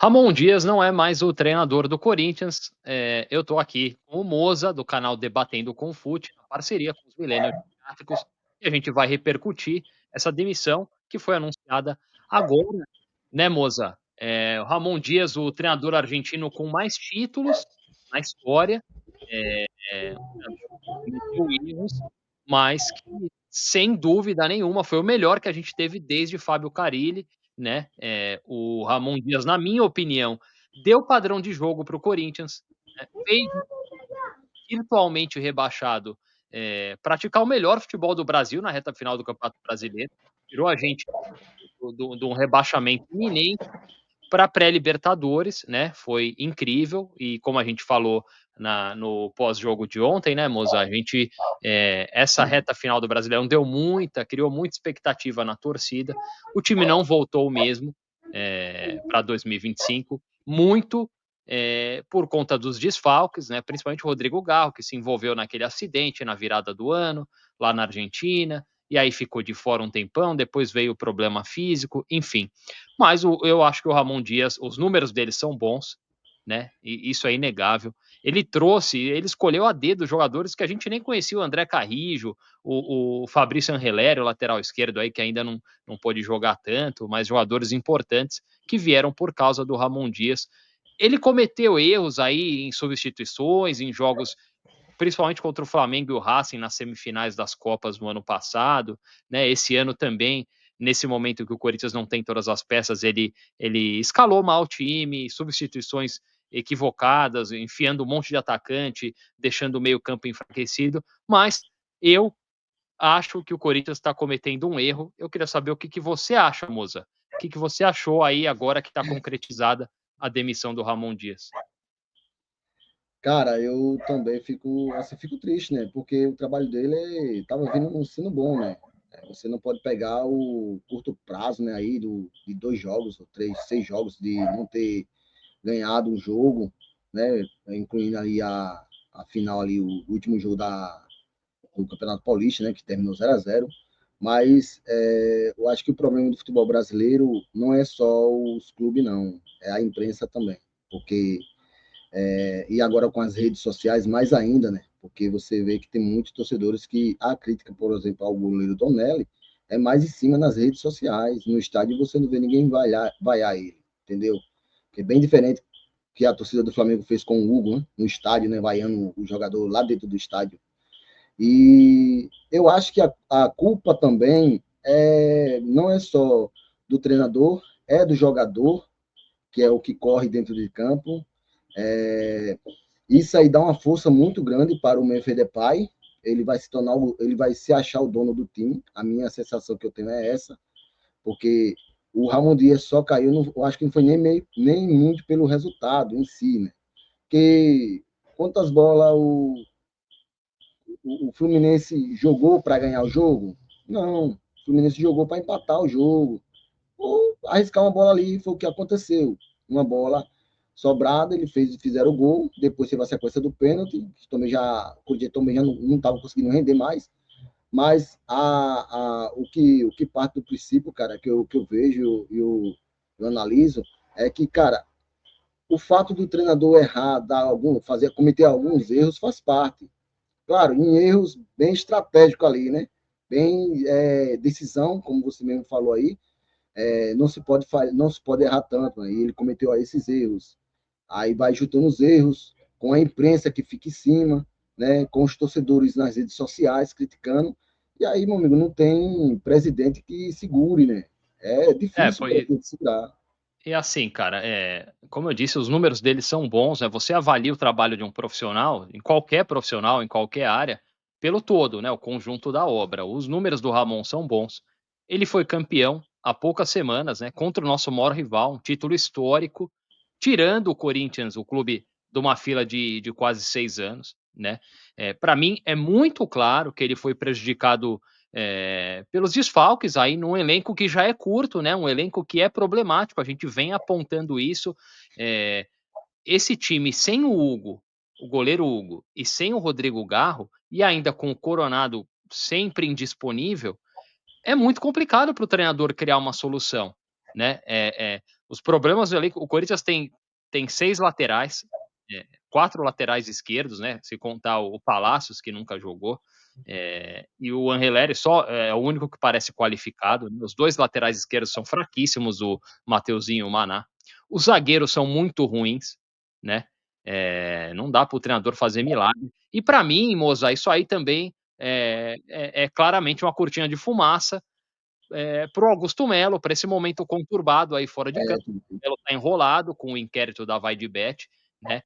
Ramon Dias não é mais o treinador do Corinthians. Eu estou aqui com o Moza, do canal Debatendo com o Fute, na parceria com os Millennials Gráficos, e a gente vai repercutir essa demissão que foi anunciada agora, né, Moza? O Ramon Dias, o treinador argentino com mais títulos na história, um treinador que cometeu erros, mas que, sem dúvida nenhuma, foi o melhor que a gente teve desde Fábio Carille, né? O Ramon Dias, na minha opinião, deu padrão de jogo para o Corinthians, né? Fez o virtualmente rebaixado praticar o melhor futebol do Brasil na reta final do Campeonato Brasileiro, tirou a gente de um rebaixamento iminente para pré-Libertadores, né? Foi incrível e como a gente falou no pós-jogo de ontem, né, Moza? A gente essa reta final do Brasileirão criou muita expectativa na torcida. O time não voltou mesmo para 2025, muito por conta dos desfalques, né? Principalmente o Rodrigo Garro, que se envolveu naquele acidente na virada do ano lá na Argentina. E aí ficou de fora um tempão, depois veio o problema físico, enfim. Mas eu acho que o Ramon Dias, os números dele são bons, né? E isso é inegável. Ele escolheu a dedo jogadores que a gente nem conhecia, o André Carrijo, o Fabrício Angeleri, o lateral esquerdo aí, que ainda não pôde jogar tanto, mas jogadores importantes que vieram por causa do Ramon Dias. Ele cometeu erros aí em substituições, em jogos principalmente contra o Flamengo e o Racing nas semifinais das Copas no ano passado, né? Esse ano também, nesse momento que o Corinthians não tem todas as peças, ele escalou mal o time, substituições equivocadas, enfiando um monte de atacante, deixando o meio-campo enfraquecido, mas eu acho que o Corinthians está cometendo um erro. Eu queria saber o que você acha, Moza. O que você achou aí agora que está concretizada a demissão do Ramon Dias? Cara, eu também fico, assim, fico triste, né? Porque o trabalho dele estava vindo sendo bom, né? Você não pode pegar o curto prazo, né? Aí de 2 jogos ou três, 6 jogos de não ter ganhado um jogo, né? Incluindo ali a final ali, o último jogo do Campeonato Paulista, né? Que terminou 0-0. Mas eu acho que o problema do futebol brasileiro não é só os clubes, não. É a imprensa também. Porque e agora com as redes sociais, mais ainda, né? Porque você vê que tem muitos torcedores que a crítica, por exemplo, ao goleiro Donelli é mais em cima nas redes sociais. No estádio você não vê ninguém vaiar ele, entendeu? Que é bem diferente que a torcida do Flamengo fez com o Hugo, né? No estádio, né? Vaiando o jogador lá dentro do estádio. E eu acho que a culpa também não é só do treinador, é do jogador, que é o que corre dentro de campo. É, isso aí dá uma força muito grande para o Memphis Depay. Ele vai se achar o dono do time. A minha sensação que eu tenho é essa, porque o Ramon Dias só caiu, eu acho que não foi nem muito pelo resultado em si, né? Porque quantas bolas o Fluminense jogou para ganhar o jogo? Não, o Fluminense jogou para empatar o jogo. Ou arriscar uma bola ali, foi o que aconteceu. Uma bola sobrada, fizeram o gol, depois teve a sequência do pênalti, que também já, o Corinthians também já não estava conseguindo render mais, mas o que parte do princípio, cara, que eu vejo e eu analiso, é que, cara, o fato do treinador errar, cometer alguns erros faz parte. Claro, em erros bem estratégicos ali, né? Bem decisão, como você mesmo falou aí, não se pode errar tanto, né? E ele cometeu aí esses erros. Aí vai juntando os erros com a imprensa que fica em cima, né? Com os torcedores nas redes sociais criticando. E aí, meu amigo, não tem presidente que segure, né? É difícil o Foi. presidente segurar. E assim, cara, como eu disse, os números deles são bons, né? Você avalia o trabalho de um profissional, em qualquer área, pelo todo, né? O conjunto da obra. Os números do Ramon são bons. Ele foi campeão há poucas semanas, né? Contra o nosso maior rival, um título histórico, tirando o Corinthians, o clube de uma fila de quase 6 anos, né? Para mim, é muito claro que ele foi prejudicado pelos desfalques aí num elenco que já é curto, né? Um elenco que é problemático. A gente vem apontando isso. É, esse time sem o Hugo, o goleiro Hugo, e sem o Rodrigo Garro, e ainda com o Coronado sempre indisponível, é muito complicado para o treinador criar uma solução, né? Os problemas do elenco, o Corinthians tem 6 laterais, 4 laterais esquerdos, né, se contar o Palacios, que nunca jogou, e o Angeleri só é o único que parece qualificado. Os 2 laterais esquerdos são fraquíssimos, o Mateuzinho e o Maná. Os zagueiros são muito ruins, né, não dá para o treinador fazer milagre. E para mim, Moza, isso aí também é claramente uma cortina de fumaça para o Augusto Melo, para esse momento conturbado aí fora de campo. O Melo está enrolado com o inquérito da Vaidebet, né?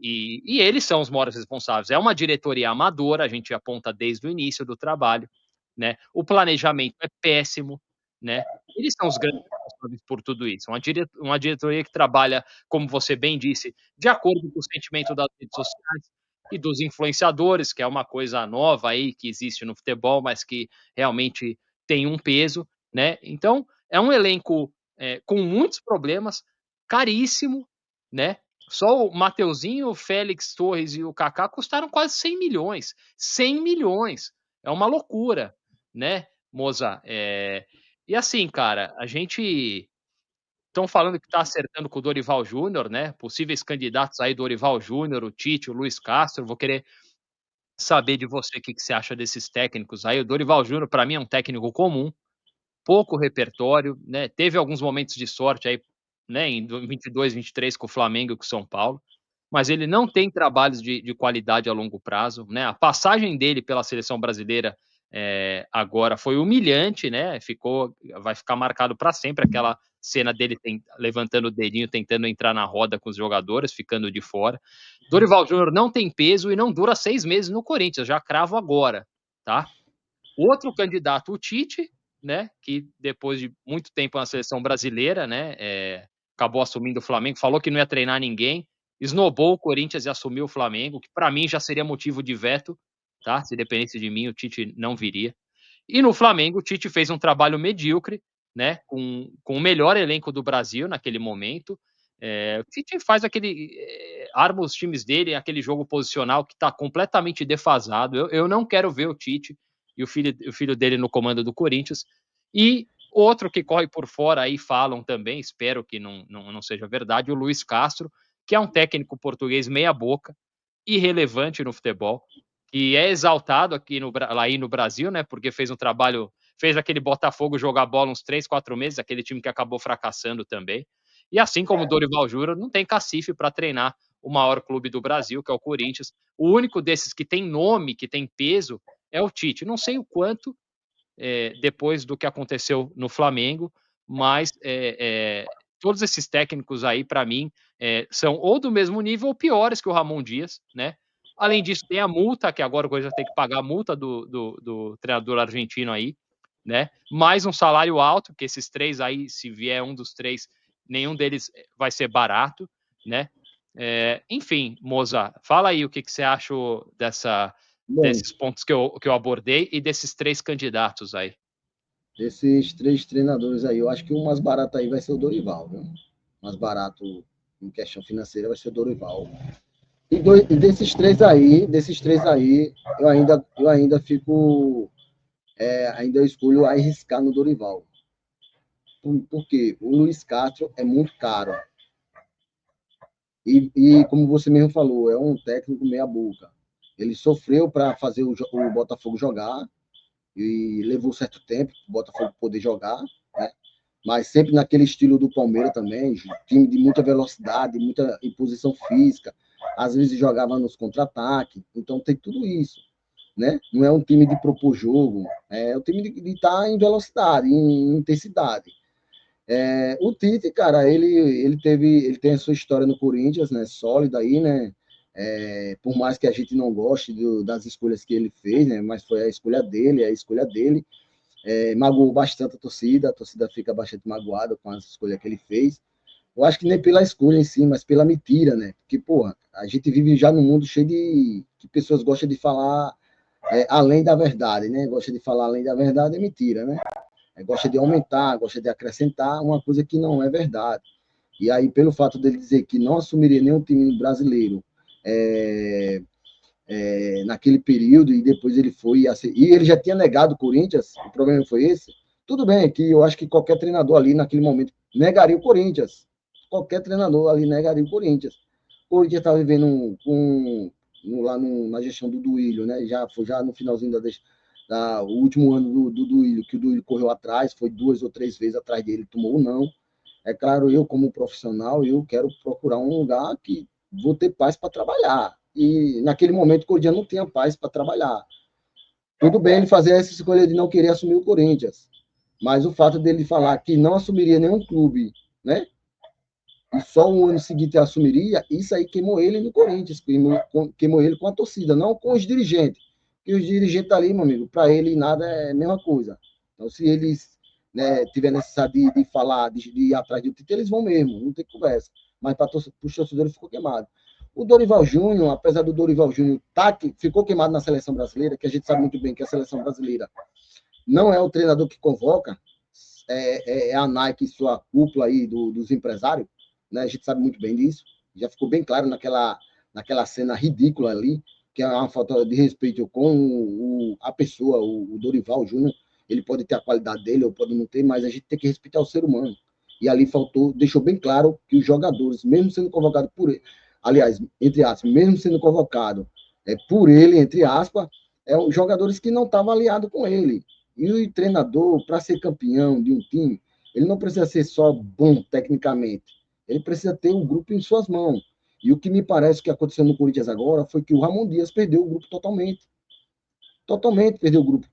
E eles são os maiores responsáveis. É uma diretoria amadora, a gente aponta desde o início do trabalho, né? O planejamento é péssimo, né? Eles são os grandes responsáveis por tudo isso. Uma diretoria que trabalha, como você bem disse, de acordo com o sentimento das redes sociais e dos influenciadores, que é uma coisa nova aí que existe no futebol, mas que realmente tem um peso, né? Então, é um elenco com muitos problemas, caríssimo, né? Só o Mateuzinho, o Félix Torres e o Kaká custaram quase 100 milhões. 100 milhões. É uma loucura, né, Moza? E assim, cara, a gente estão falando que está acertando com o Dorival Júnior, né? Possíveis candidatos aí, Dorival Júnior, o Tite, o Luiz Castro. Vou querer saber de você o que você acha desses técnicos aí. O Dorival Júnior, para mim, é um técnico comum, pouco repertório, né? Teve alguns momentos de sorte aí, né? Em 22, 23 com o Flamengo e com o São Paulo, mas ele não tem trabalhos de qualidade a longo prazo, né? A passagem dele pela seleção brasileira agora foi humilhante, né? Vai ficar marcado para sempre aquela cena dele levantando o dedinho, tentando entrar na roda com os jogadores, ficando de fora. Dorival Júnior não tem peso e não dura 6 meses no Corinthians, já cravo agora, tá? Outro candidato, o Tite, né, que depois de muito tempo na seleção brasileira, né, acabou assumindo o Flamengo, falou que não ia treinar ninguém, esnobou o Corinthians e assumiu o Flamengo, que para mim já seria motivo de veto, tá? Se dependesse de mim, o Tite não viria. E no Flamengo, o Tite fez um trabalho medíocre, né, com o melhor elenco do Brasil naquele momento. O Tite faz arma os times dele, aquele jogo posicional que está completamente defasado. Eu não quero ver o Tite e o filho dele no comando do Corinthians. E outro que corre por fora aí falam também, espero que não seja verdade, o Luiz Castro, que é um técnico português meia boca, irrelevante no futebol, que é exaltado aí no Brasil, né? Porque fez um trabalho, fez aquele Botafogo jogar bola uns 3, 4 meses, aquele time que acabou fracassando também. E assim como o Dorival Júnior, não tem cacife para treinar o maior clube do Brasil, que é o Corinthians. O único desses que tem nome, que tem peso, é o Tite. Não sei o quanto, depois do que aconteceu no Flamengo, mas todos esses técnicos aí, para mim, são ou do mesmo nível ou piores que o Ramon Dias, né? Além disso, tem a multa, que agora o Corinthians tem que pagar a multa do treinador argentino aí, né? Mais um salário alto, que esses três aí, se vier um dos três, nenhum deles vai ser barato, né? Enfim, Moza, fala aí o que você acha Bom, desses pontos que eu abordei e desses 3 candidatos aí. desses 3 treinadores aí, eu acho que o mais barato aí vai ser o Dorival, viu? O mais barato em questão financeira vai ser o Dorival. E desses três aí, eu ainda fico, ainda escolho arriscar no Dorival. Porque o Luiz Castro é muito caro. E como você mesmo falou, é um técnico meia boca. Ele sofreu para fazer o Botafogo jogar e levou certo tempo para o Botafogo poder jogar, né? Mas sempre naquele estilo do Palmeiras também, time de muita velocidade, muita imposição física, às vezes jogava nos contra-ataques, então tem tudo isso, né? Não é um time de propor jogo, é um time de estar em velocidade, em intensidade. O Tite, cara, ele tem a sua história no Corinthians, né? Sólida aí, né? Por mais que a gente não goste das escolhas que ele fez, né? Mas foi a escolha dele, é a escolha dele. Magoou bastante a torcida fica bastante magoada com a escolha que ele fez. Eu acho que nem pela escolha em si, mas pela mentira, né? Porque, porra, a gente vive já num mundo cheio de que pessoas gostam de falar além da verdade, né? Gosta de falar além da verdade é mentira, né? Gosta de aumentar, gosta de acrescentar uma coisa que não é verdade. E aí, pelo fato dele dizer que não assumiria nenhum time brasileiro naquele período, e depois ele foi. E ele já tinha negado o Corinthians, o problema foi esse. Tudo bem, que eu acho que qualquer treinador ali naquele momento negaria o Corinthians. Qualquer treinador ali negaria o Corinthians. O Corinthians está vivendo lá na gestão do Duílio, né? Já foi já no finalzinho o último ano do Duílio, que o Duílio correu atrás, foi 2 ou 3 vezes atrás dele, tomou um não. É claro, eu como profissional, eu quero procurar um lugar que vou ter paz para trabalhar. E naquele momento o Corinthians não tinha paz para trabalhar. Tudo bem ele fazer essa escolha de não querer assumir o Corinthians, mas o fato dele falar que não assumiria nenhum clube, né? E só um ano seguinte assumiria, isso aí queimou ele no Corinthians, queimou ele com a torcida, não com os dirigentes. Porque os dirigentes ali, meu amigo, para ele nada é a mesma coisa. Então, se eles, né, tiver necessidade de falar, de ir atrás do título, eles vão mesmo, não tem conversa. Mas para os torcedores ficou queimado. O Dorival Júnior, apesar do Dorival Júnior ficou queimado na seleção brasileira, que a gente sabe muito bem que a seleção brasileira não é o treinador que convoca, é a Nike e sua cúpula aí dos empresários, né? A gente sabe muito bem disso. Já ficou bem claro naquela cena ridícula ali, que é uma falta de respeito com a pessoa, o Dorival Júnior. Ele pode ter a qualidade dele ou pode não ter, mas a gente tem que respeitar o ser humano. E ali deixou bem claro que os jogadores, mesmo sendo convocados por ele, aliás, entre aspas, mesmo sendo convocado por ele, entre aspas, os jogadores que não estavam aliados com ele. E o treinador, para ser campeão de um time, ele não precisa ser só bom tecnicamente. Ele precisa ter um grupo em suas mãos. E o que me parece que aconteceu no Corinthians agora foi que o Ramon Dias perdeu o grupo totalmente. Totalmente perdeu o grupo.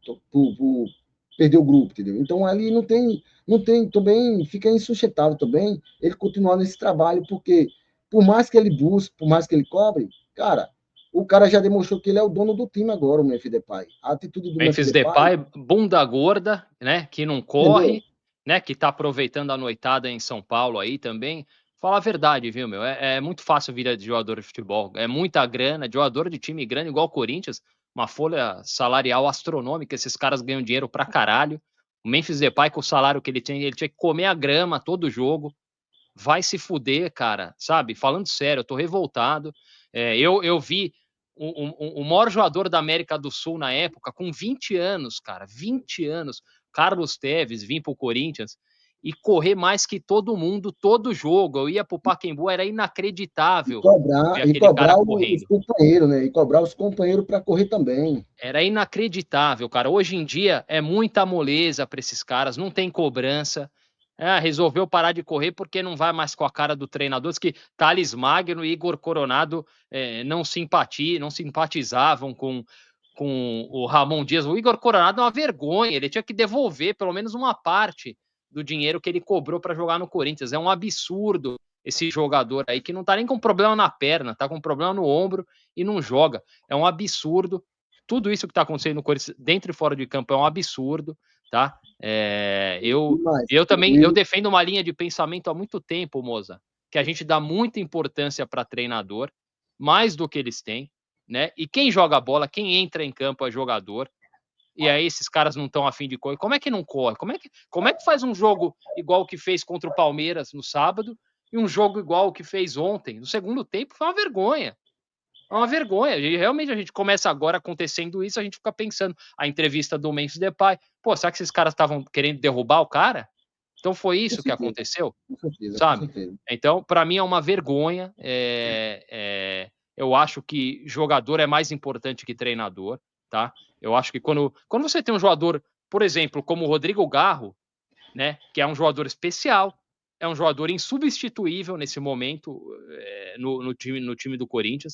Perdeu o grupo, entendeu? Então ali não tem também, fica insustentável também ele continuar nesse trabalho, porque por mais que ele busque, por mais que ele cobre, cara, o cara já demonstrou que ele é o dono do time agora, o Memphis Depay. A atitude do Memphis Memphis Depay, Depay, bunda gorda, né, que não entendeu? corre, né, que tá aproveitando a noitada em São Paulo aí também. Fala a verdade, viu, meu? É muito fácil vir de jogador de futebol. É muita grana, de jogador de time grande igual o Corinthians, uma folha salarial astronômica. Esses caras ganham dinheiro pra caralho. O Memphis Depay, com o salário que ele tinha que comer a grama todo jogo. Vai se fuder, cara, sabe? Falando sério, eu tô revoltado. Eu vi o maior jogador da América do Sul na época, com 20 anos, cara, 20 anos, Carlos Tevez, vir pro Corinthians e correr mais que todo mundo, todo jogo. Eu ia pro Pacaembu, era inacreditável ver E aquele cara cobrar os correndo. companheiros, né? E cobrar os companheiros para correr também. Era inacreditável, cara. Hoje em dia é muita moleza para esses caras, não tem cobrança. Resolveu parar de correr porque não vai mais com a cara do treinador. Diz que Thales Magno e Igor Coronado não simpatizavam com o Ramon Dias. O Igor Coronado é uma vergonha, ele tinha que devolver pelo menos uma parte do dinheiro que ele cobrou para jogar no Corinthians. É um absurdo esse jogador aí que não tá nem com problema na perna, tá com problema no ombro e não joga. É um absurdo. Tudo isso que está acontecendo no Corinthians, dentro e fora de campo, é um absurdo, tá? Mas, Eu também eu e, defendo uma linha de pensamento há muito tempo, Moza, que a gente dá muita importância para treinador, mais do que eles têm, né? E quem joga bola, quem entra em campo é jogador. E aí esses caras não estão afim de correr. Como é que não corre? Como é que faz um jogo igual o que fez contra o Palmeiras no sábado e um jogo igual o que fez ontem? No segundo tempo foi uma vergonha. É uma vergonha. E realmente a gente começa agora acontecendo isso, a gente fica pensando. A entrevista do Memphis Depay, pô, será que esses caras estavam querendo derrubar o cara? Então foi com isso que certeza, aconteceu, com certeza, com sabe? certeza. Então, para mim é uma vergonha. Eu acho que jogador é mais importante que treinador, tá? Eu acho que quando você tem um jogador, por exemplo, como o Rodrigo Garro, né, que é um jogador especial, é um jogador insubstituível nesse momento no time do Corinthians.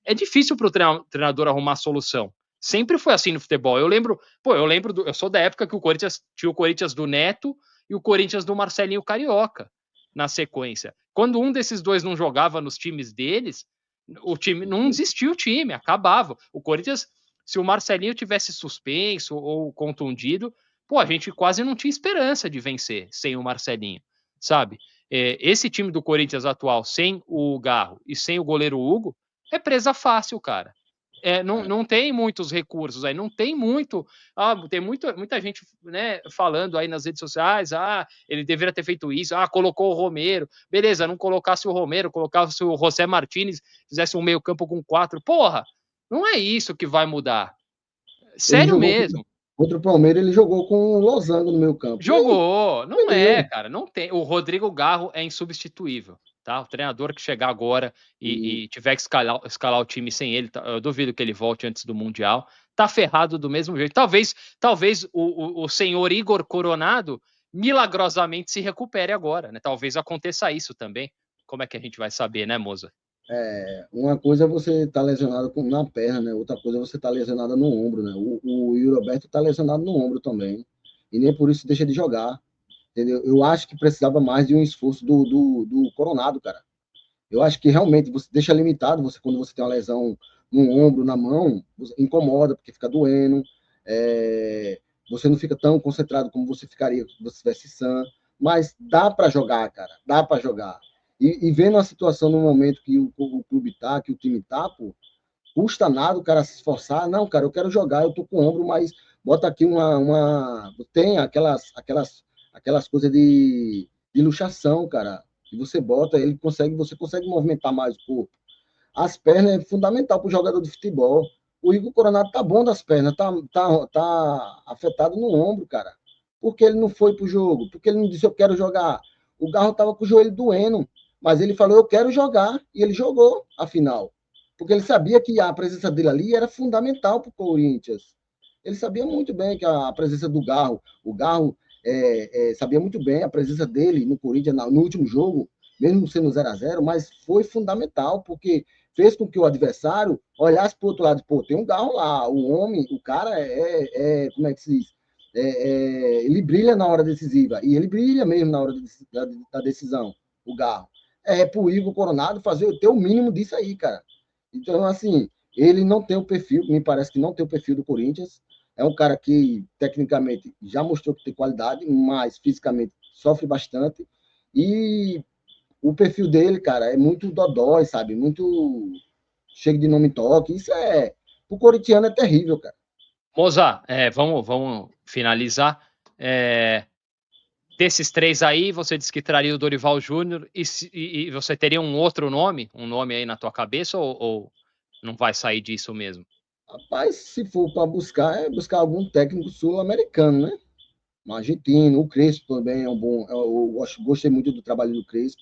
É difícil para o treinador arrumar solução. Sempre foi assim no futebol. Eu sou da época que o Corinthians tinha o Corinthians do Neto e o Corinthians do Marcelinho Carioca na sequência. Quando um desses dois não jogava nos times deles, o time não existia o time, acabava. O Corinthians, se o Marcelinho tivesse suspenso ou contundido, pô, a gente quase não tinha esperança de vencer sem o Marcelinho, sabe? Esse time do Corinthians atual, sem o Garro e sem o goleiro Hugo, é presa fácil, cara. Não tem muitos recursos aí, não tem muito. Tem muita gente, né, falando aí nas redes sociais, ele deveria ter feito isso, colocou o Romero, beleza, não colocasse o Romero, colocasse o José Martinez, fizesse um meio-campo com 4. Porra, não é isso que vai mudar. Ele Sério jogou, mesmo. Contra o Palmeiras ele jogou com o Losango no meio campo. E aí, Jogou, não é, perdeu. cara, não tem. O Rodrigo Garro é insubstituível, tá? O treinador que chegar agora E, e tiver que escalar o time sem ele, eu duvido que ele volte antes do Mundial. Tá ferrado do mesmo jeito. Talvez o senhor Igor Coronado milagrosamente se recupere agora, né? Talvez aconteça isso também. Como é que a gente vai saber, né, Moza? uma coisa é você estar lesionado na perna, né? Outra coisa é você estar lesionado no ombro, né? O Yuri Alberto está lesionado no ombro também. E nem por isso deixa de jogar. Entendeu? Eu acho que precisava mais de um esforço do Coronado, cara. Eu acho que realmente você deixa limitado, você quando você tem uma lesão no ombro, na mão, incomoda, porque fica doendo, você não fica tão concentrado como você ficaria se você estivesse sã, mas dá para jogar, cara, dá para jogar. E vendo a situação no momento que o clube tá, que o time tá, pô, custa nada o cara se esforçar. Não, cara, eu quero jogar, eu tô com o ombro, mas bota aqui tem aquelas coisas de luxação, cara. Que você bota, você consegue movimentar mais o corpo. As pernas é fundamental para o jogador de futebol. O Igor Coronado tá bom das pernas, tá afetado no ombro, cara. Porque ele não foi pro jogo, porque ele não disse eu quero jogar. O Garro tava com o joelho doendo, mas ele falou eu quero jogar e ele jogou a final. Porque ele sabia que a presença dele ali era fundamental para o Corinthians. Ele sabia muito bem que a presença do Garro, o Garro sabia muito bem a presença dele no Corinthians no último jogo, mesmo sendo 0-0, mas foi fundamental, porque fez com que o adversário olhasse para o outro lado, pô, tem um Garro lá, o homem, o cara como é que se diz? Ele brilha na hora decisiva, e ele brilha mesmo na hora da decisão, o Garro. É pro Igor Coronado ter o mínimo disso aí, cara. Então, assim, ele não tem o perfil, me parece que não tem o perfil do Corinthians. É um cara que, tecnicamente, já mostrou que tem qualidade, mas fisicamente sofre bastante. E o perfil dele, cara, é muito dodói, sabe? Muito cheio de nome toque. Isso o corintiano é terrível, cara. Moza, vamos finalizar. Desses três aí, você disse que traria o Dorival Júnior e você teria um nome aí na tua cabeça ou não vai sair disso mesmo? Rapaz, se for para buscar, é buscar algum técnico sul-americano, né? Um argentino, o Crespo também é um bom. Gostei muito do trabalho do Crespo,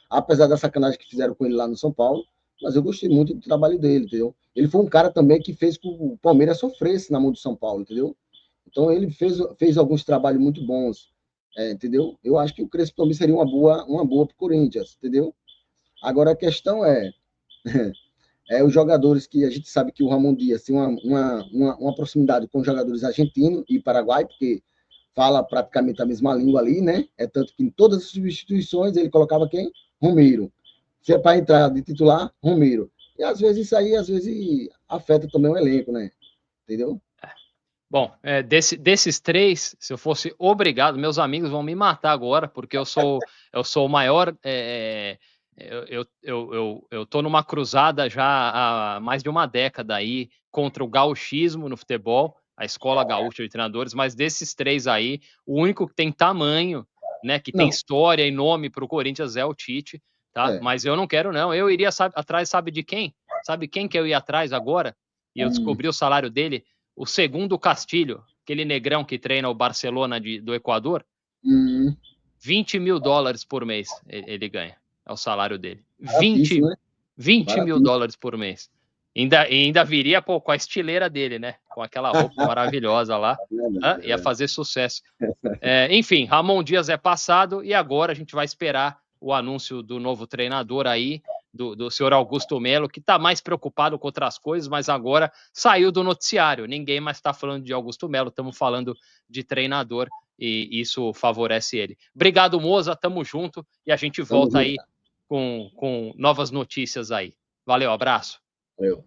apesar da sacanagem que fizeram com ele lá no São Paulo, mas eu gostei muito do trabalho dele, entendeu? Ele foi um cara também que fez com que o Palmeiras sofresse na mão do São Paulo, entendeu? Então ele fez alguns trabalhos muito bons, entendeu? Eu acho que o Crespo também seria uma boa para o Corinthians, entendeu? Agora a questão os jogadores que a gente sabe que o Ramon Dias tem uma proximidade com jogadores argentinos e paraguai, porque fala praticamente a mesma língua ali, né? É tanto que em todas as substituições ele colocava quem? Romero. Se é para entrar de titular, Romero. E às vezes isso aí, às vezes, afeta também o elenco, né? Entendeu? Bom, desses três, se eu fosse obrigado, meus amigos vão me matar agora, porque eu sou o maior. Eu tô numa cruzada já há mais de uma década aí contra o gauchismo no futebol, a escola gaúcha de treinadores, mas desses três aí, o único que tem tamanho, né, que tem Não, história e nome para o Corinthians é o Tite, tá? é. Mas eu não quero, não. Eu iria atrás, sabe de quem? Sabe quem que eu ia atrás agora? E eu Hum, descobri o salário dele o segundo Castilho, aquele negrão que treina o Barcelona do Equador, hum, US$ 20.000 por mês ele ganha. É o salário dele. baratíssimo, 20, né? 20 mil Baratíssimo. dólares por mês. Ainda viria pô, com a estileira dele, né? Com aquela roupa maravilhosa lá. É verdade, Ah, é ia verdade. fazer sucesso. Enfim, Ramon Dias é passado e agora a gente vai esperar o anúncio do novo treinador aí, do senhor Augusto Melo, que está mais preocupado com outras coisas, mas agora saiu do noticiário. Ninguém mais está falando de Augusto Melo, estamos falando de treinador e isso favorece ele. Obrigado, Moza, tamo junto e a gente Tamo volta junto, aí cara. com novas notícias aí. Valeu, abraço. Valeu.